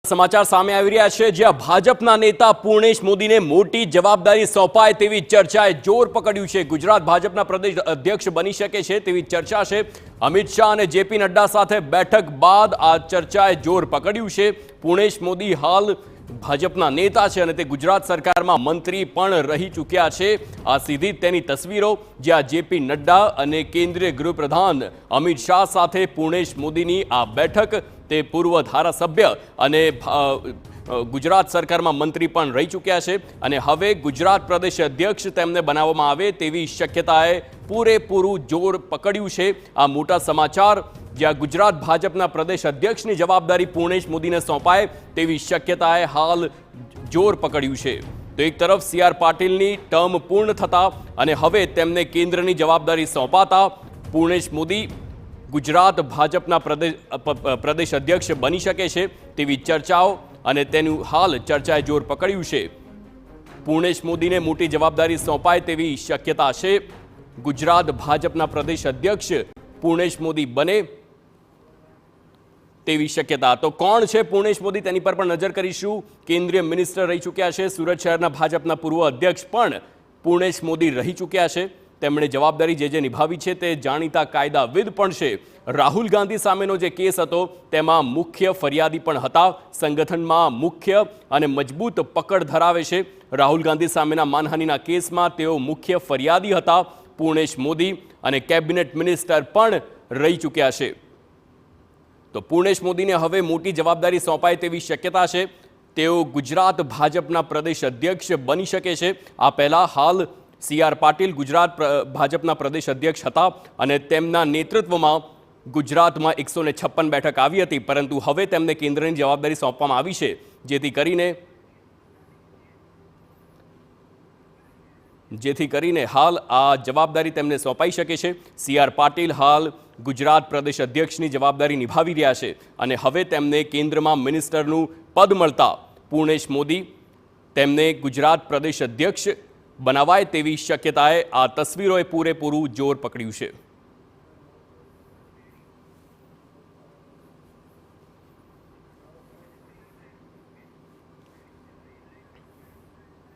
સમાચાર સામે આવી રહ્યા છે જ્યાં ભાજપના નેતા પૂર્ણેશ મોદીને મોટી જવાબદારી સોંપાય તેવી ચર્ચાએ જોર પકડ્યું છે। ગુજરાત ભાજપના પ્રદેશ અધ્યક્ષ બની શકે છે તેવી ચર્ચા છે। અમિત શાહ અને જેપી નડ્ડા સાથે બેઠક બાદ આ ચર્ચાએ જોર પકડ્યું છે। પૂર્ણેશ મોદી હાલ ભાજપના નેતા છે અને તે ગુજરાત સરકારમાં મંત્રી પણ રહી ચૂક્યા છે। આ સીધી તેની તસવીરો જ્યાં જેપી નડ્ડા અને કેન્દ્રીય ગૃહપ્રધાન અમિત શાહ સાથે પૂર્ણેશ મોદીની આ બેઠક તે પૂર્વ ધારાસભ્ય અને ગુજરાત સરકારમાં મંત્રી પણ રહી ચૂક્યા છે અને હવે ગુજરાત પ્રદેશ અધ્યક્ષ તેમને બનાવવામાં આવે તેવી શક્યતાએ પૂરેપૂરું જોર પકડ્યું છે। આ મોટા સમાચાર જ્યાં ગુજરાત ભાજપના પ્રદેશ અધ્યક્ષની જવાબદારી પૂર્ણેશ મોદીને સોંપાય તેવી શક્યતાએ હાલ જોર પકડ્યું છે। તો એક તરફ સી આર પાટીલની ટર્મ પૂર્ણ થતા અને હવે તેમને કેન્દ્રની જવાબદારી સોંપાતા પૂર્ણેશ મોદી ગુજરાત ભાજપના પ્રદેશ અધ્યક્ષ બની શકે છે તેવી ચર્ચાઓ અને તેનું હાલ ચર્ચાએ જોર પકડ્યું છે। પૂર્ણેશ મોદીને મોટી જવાબદારી સોંપાય તેવી શક્યતા છે। ગુજરાત ભાજપના પ્રદેશ અધ્યક્ષ પૂર્ણેશ મોદી બને તેવી શક્યતા। તો કોણ છે પૂર્ણેશ મોદી તેની પર પણ નજર કરીશું। કેન્દ્રીય મિનિસ્ટર રહી ચૂક્યા છે। સુરત શહેરના ભાજપના પૂર્વ અધ્યક્ષ પણ પૂર્ણેશ મોદી રહી ચૂક્યા છે। તેમણે જવાબદારી જે નિભાવી છે તે જાણીતા કાયદાવિદ પણ છે। રાહુલ ગાંધી સામેનો જે કેસ હતો તેમાં મુખ્ય ફરિયાદી પણ હતા। સંગઠનમાં મુખ્ય અને મજબૂત પકડ ધરાવે છે। રાહુલ ગાંધી સામેના માનહાનિના કેસમાં તેઓ મુખ્ય ફરિયાદી હતા। પૂર્ણેશ મોદી અને કેબિનેટ મિનિસ્ટર પણ રહી ચૂક્યા છે। તો પૂર્ણેશ મોદીને હવે મોટી જવાબદારી સોંપાય તેવી શક્યતા છે। તેઓ ગુજરાત ભાજપના પ્રદેશ અધ્યક્ષ બની શકે છે। આ પહેલા હાલ સી આર પાટીલ ગુજરાત ભાજપના પ્રદેશ અધ્યક્ષ હતા અને તેમના નેતૃત્વમાં ગુજરાતમાં 156 બેઠક આવી હતી, પરંતુ હવે તેમને કેન્દ્રની જવાબદારી સોંપવામાં આવી છે જેથી કરીને હાલ આ જવાબદારી તેમને સોંપાઈ શકે છે। સી આર પાટીલ હાલ ગુજરાત પ્રદેશ અધ્યક્ષની જવાબદારી નિભાવી રહ્યા છે અને હવે તેમને કેન્દ્રમાં મિનિસ્ટરનું પદ મળતા પૂર્ણેશ મોદી તેમને ગુજરાત પ્રદેશ અધ્યક્ષ બનાવાય તેવી શક્યતાએ આ તસવીરોએ પૂરેપૂરું જોર પકડ્યું છે।